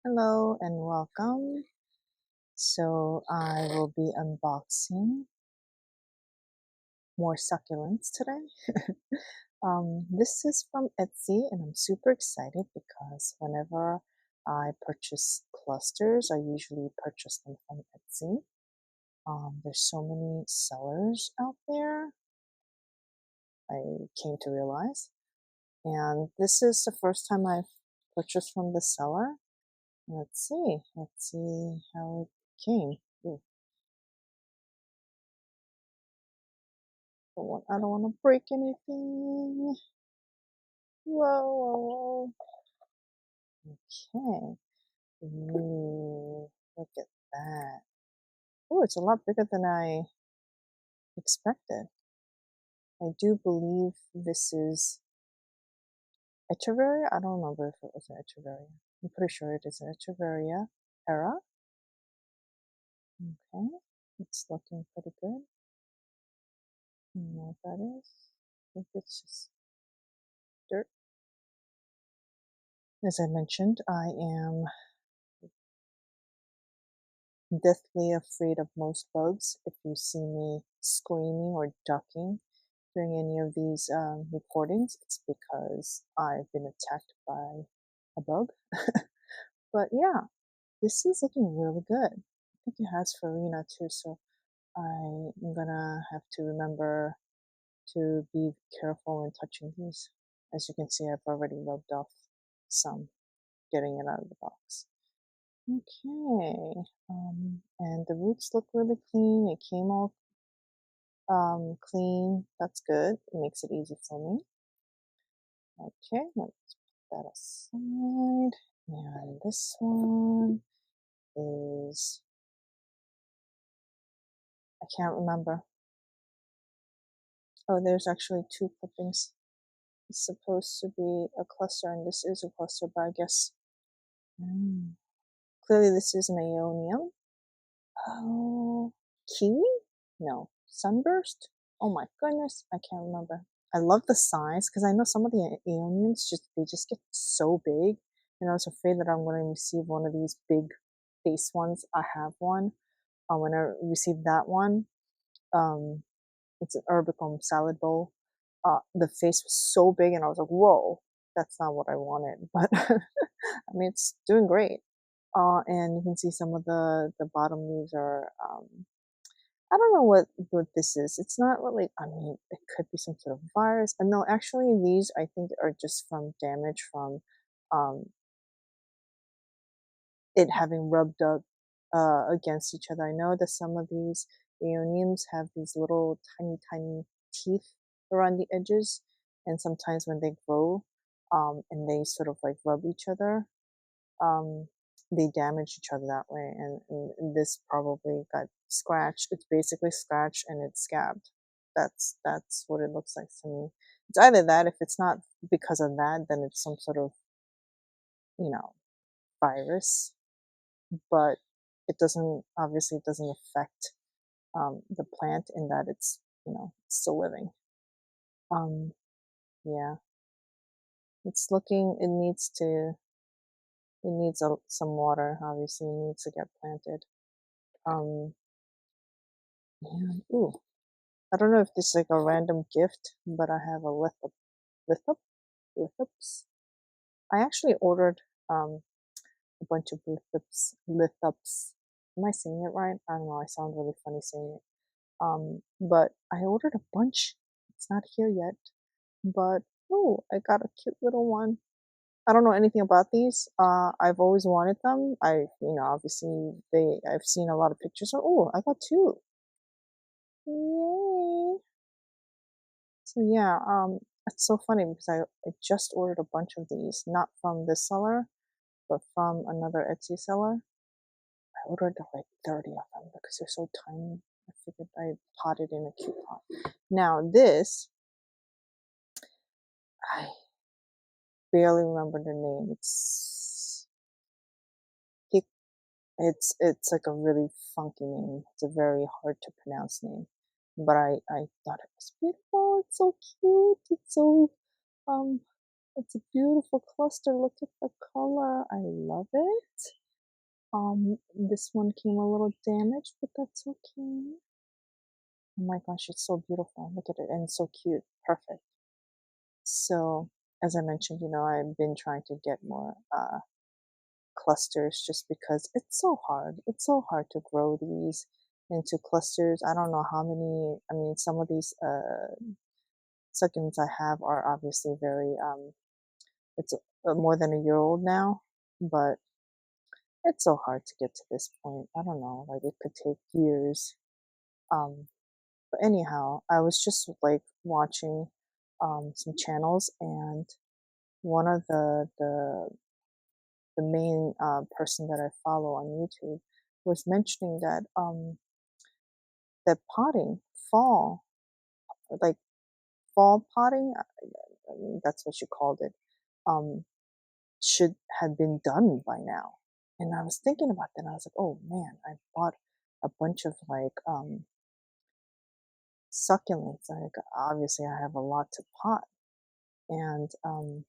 Hello and welcome. So I will be unboxing more succulents today. This is from Etsy and I'm super excited because whenever I purchase clusters, I usually purchase them from Etsy. There's so many sellers out there, I came to realize. And this is the first time I've purchased from the seller. Let's see how it came. Ooh. I don't want to break anything. Whoa, Okay. Ooh, look at that. Oh, it's a lot bigger than I expected. I do believe this is Echeveria. I don't remember if it was an Echeveria. I'm pretty sure it is an Echeveria era. Okay. It's looking pretty good. I don't know what that is. I think it's just dirt. As I mentioned, I am deathly afraid of most bugs. If you see me screaming or ducking during any of these recordings, it's because I've been attacked by a bug. But yeah, this is looking really good. I think it has farina too, so I'm gonna have to remember to be careful when touching these. As you can see, I've already rubbed off some, getting it out of the box. Okay, and the roots look really clean. It came all clean. That's good. It makes it easy for me. Okay, let's put that aside. And this one is, I can't remember. Oh, there's actually two clippings. It's supposed to be a cluster, and this is a cluster, but I guess clearly this is an aeonium. Oh, kiwi? No, sunburst? Oh my goodness, I can't remember. I love the size because I know some of the aeoniums just get so big, and I was afraid that I'm going to receive one of these big face ones. I have one. When I received that one, um, it's an herbicum salad bowl. The face was so big, and I was like, "Whoa, that's not what I wanted." But I mean, it's doing great. And you can see some of the bottom leaves are I don't know what this is. It's not really. I mean, it could be some sort of virus. And no, actually, these I think are just from damage from um, it having rubbed up against each other. I know that some of these aeoniums have these little tiny teeth around the edges, and sometimes when they grow, and they sort of like rub each other, um, they damage each other that way. And this probably got scratched. It's basically scratched and it's scabbed. That's what it looks like to me. It's either that. If it's not because of that, then it's some sort of you know virus. But it doesn't, obviously it doesn't affect the plant in that it's it's still living. Um, yeah, it's looking. It needs some water. Obviously, it needs to get planted. Um, and, ooh, I don't know if this is like a random gift, but I have a lithup, lithups. I actually ordered a bunch of lithups. Am I saying it right? I don't know. I sound really funny saying it. But I ordered a bunch. It's not here yet, but oh, I got a cute little one. I don't know anything about these. I've always wanted them. Obviously I've seen a lot of pictures. Oh, I got two. Yay! So yeah, it's so funny because I just ordered a bunch of these, not from this seller, but from another Etsy seller. I ordered like 30 of them because they're so tiny. I figured I'd pot it in a cute pot. Now this, I barely remember the name. It's like a really funky name. It's a very hard to pronounce name. But I thought it was beautiful. It's so cute. It's so um It's a beautiful cluster. Look at the color. I love it. This one came a little damaged, but that's okay. Oh my gosh, it's so beautiful. Look at it, and so cute. Perfect. So, as I mentioned, I've been trying to get more clusters just because it's so hard. It's so hard to grow these into clusters. I don't know how many. I mean, some of these succulents I have are obviously very it's more than a year old now, but it's so hard to get to this point. I don't know, like it could take years. Um, but anyhow, I was just like watching some channels, and one of the main person that I follow on YouTube was mentioning that potting, fall, like fall potting, I mean, that's what she called it, um, should have been done by now. And I was thinking about that, and I was like, oh man, I bought a bunch of like succulents. Like obviously I have a lot to pot. And I'm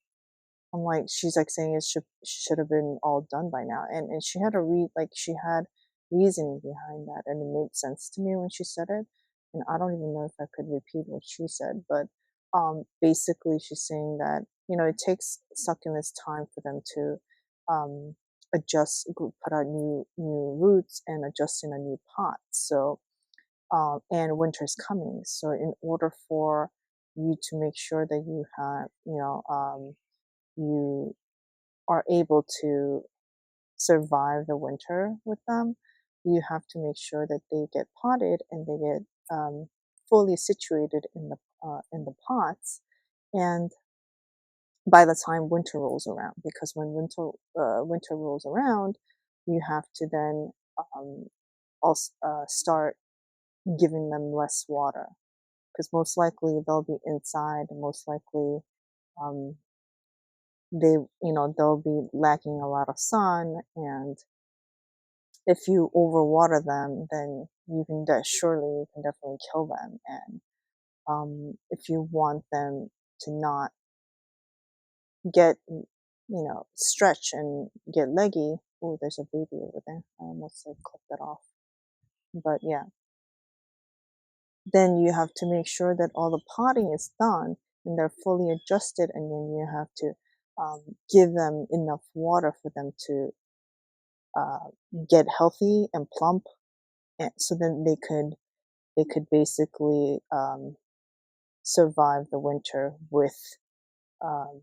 like, she's like saying it should have been all done by now. And she had she had reasoning behind that, and it made sense to me when she said it. And I don't even know if I could repeat what she said, but basically she's saying that it takes succulents time for them to um, adjust, put out new roots and adjust in a new pot. So and winter's coming. So in order for you to make sure that you have you are able to survive the winter with them, you have to make sure that they get potted and they get fully situated in the pots. And by the time winter rolls around, because when winter rolls around, you have to then also start giving them less water, because most likely they'll be inside, and most likely um, they'll be lacking a lot of sun. And if you overwater them, then surely you can definitely kill them. And if you want them to not get stretch and get leggy. Oh, there's a baby over there. I almost like clipped that off. But yeah, then you have to make sure that all the potting is done and they're fully adjusted, and then you have to give them enough water for them to uh, get healthy and plump, and so then they could basically survive the winter with um,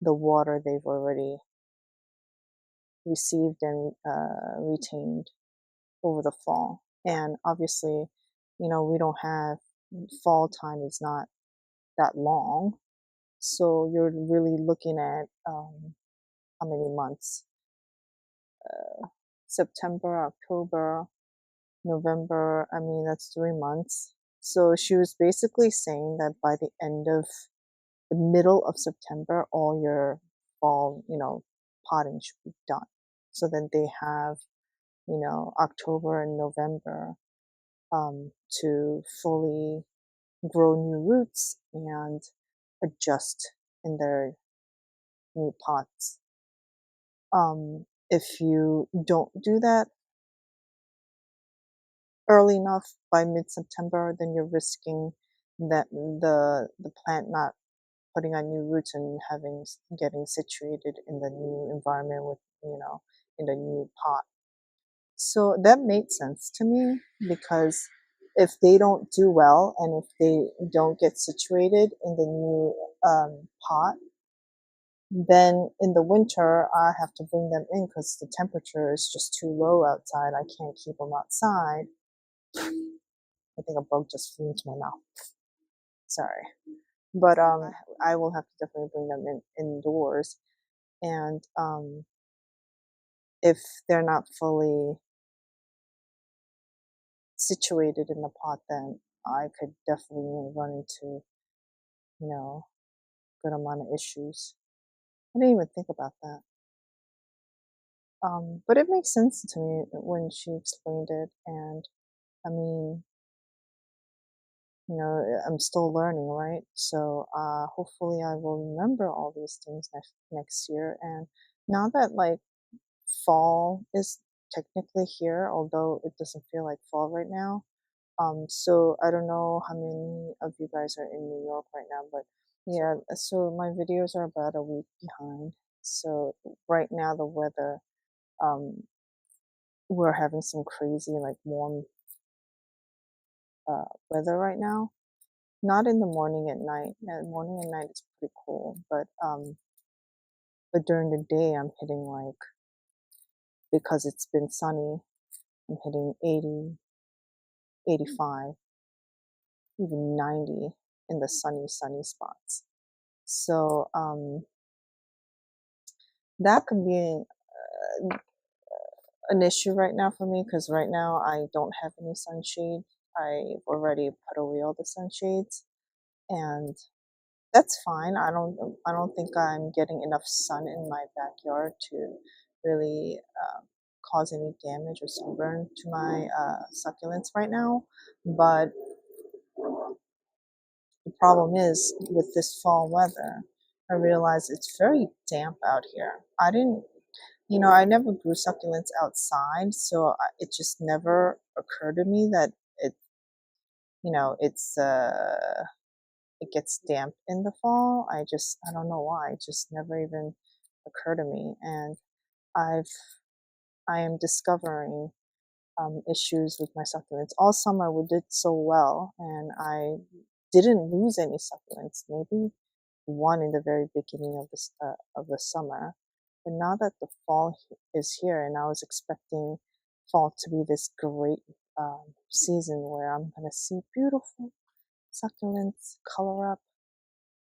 the water they've already received and retained over the fall. And obviously, we don't have fall time is not that long. So you're really looking at how many months? September, October, November. I mean, that's 3 months. So she was basically saying that by the end of the middle of September, all your fall, potting should be done. So then they have, October and November to fully grow new roots and adjust in their new pots. If you don't do that early enough by mid-September, then you're risking that the plant not putting on new roots and getting situated in the new environment with in the new pot. So that made sense to me, because if they don't do well and if they don't get situated in the new pot, then in the winter I have to bring them in because the temperature is just too low outside. I can't keep them outside. I think a bug just flew into my mouth. Sorry. But I will have to definitely bring them indoors. And if they're not fully situated in the pot, then I could definitely run into, good amount of issues. I didn't even think about that. But it makes sense to me when she explained it. And I mean, I'm still learning, right? So hopefully I will remember all these things next year. And now that like fall is technically here, although it doesn't feel like fall right now. So I don't know how many of you guys are in New York right now, but yeah, so my videos are about a week behind. So right now the weather, um, we're having some crazy like warm weather right now. Not in the morning at night. Yeah, morning and night it's pretty cool, but during the day I'm hitting like, because it's been sunny, I'm hitting 80, 85, even 90 in the sunny spots. So that could be an issue right now for me, because right now I don't have any sunshade. I've already put away all the sunshades, and that's fine. I don't think I'm getting enough sun in my backyard to really cause any damage or sunburn to my succulents right now. But the problem is with this fall weather, I realize it's very damp out here. I never grew succulents outside, so it just never occurred to me that it, it gets damp in the fall. I don't know why. It just never even occurred to me. And I've, I am discovering issues with my succulents. All summer we did so well, and I didn't lose any succulents. Maybe one in the very beginning of the summer. But now that the fall is here, and I was expecting fall to be this great season where I'm gonna see beautiful succulents color up,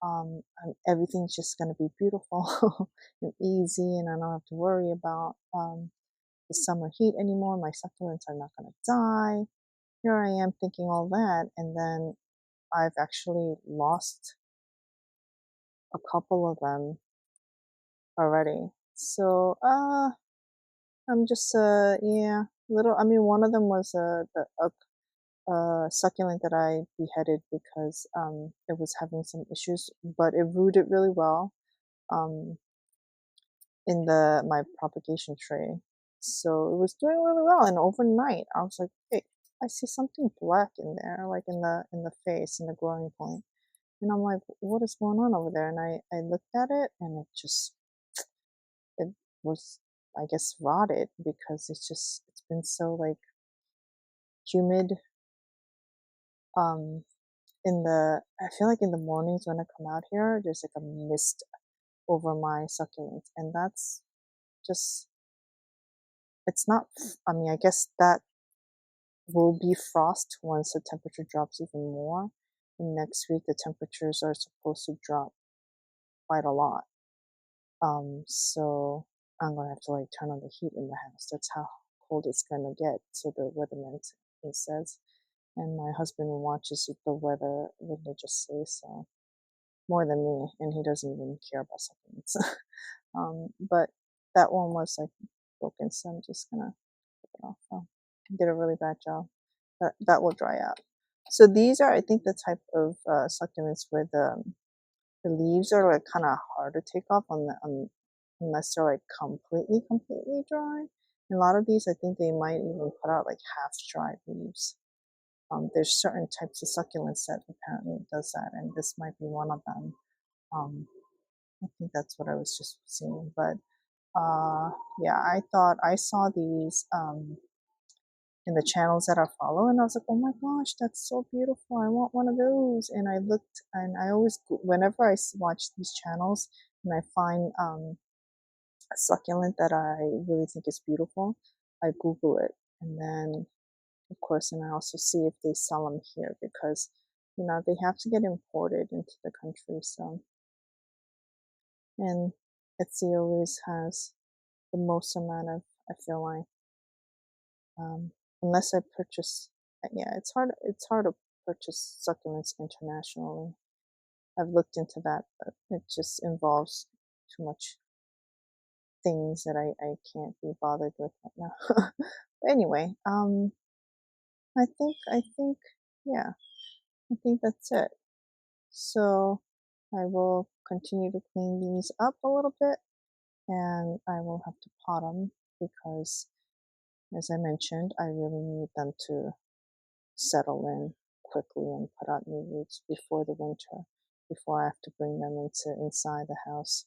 and everything's just gonna be beautiful and easy, and I don't have to worry about the summer heat anymore. My succulents are not gonna die. Here I am thinking all that, and then I've actually lost a couple of them already. So I'm just yeah, little. I mean, one of them was a succulent that I beheaded because it was having some issues, but it rooted really well um in the my propagation tray. So it was doing really well, and overnight I was like, hey, I see something black in there, like in the face, in the growing point. And I'm like, what is going on over there? And I looked at it, and it was, I guess, rotted, because it's been so like humid. Um, I feel like in the mornings when I come out here, there's like a mist over my succulents, and that's just, it's not. I mean, I guess that will be frost once the temperature drops even more. And next week the temperatures are supposed to drop quite a lot. So I'm gonna have to like turn on the heat in the house. That's how cold it's gonna get. So the weatherman he says, and my husband watches the weather religiously, so more than me, and he doesn't even care about supplements. But that one was like broken, so I'm just gonna take it off. So I did a really bad job. That will dry out. So these are, I think, the type of succulents where the leaves are like kind of hard to take off unless they're like completely dry. And a lot of these, I think they might even put out like half dry leaves. There's certain types of succulents that apparently does that, and this might be one of them. Um, I think that's what I was just seeing. But yeah, I thought I saw these in the channels that I follow, and I was like, oh my gosh, that's so beautiful. I want one of those. And I looked, and I always, whenever I watch these channels and I find a succulent that I really think is beautiful, I Google it. And then, of course, and I also see if they sell them here, because, they have to get imported into the country. So, and Etsy always has the most amount of, I feel like, unless I purchase, yeah, it's hard to purchase succulents internationally. I've looked into that, but it just involves too much things that I can't be bothered with right now. But anyway, I think, yeah, I think that's it. So I will continue to clean these up a little bit, and I will have to pot them because, as I mentioned, I really need them to settle in quickly and put out new roots before the winter, before I have to bring them into inside the house.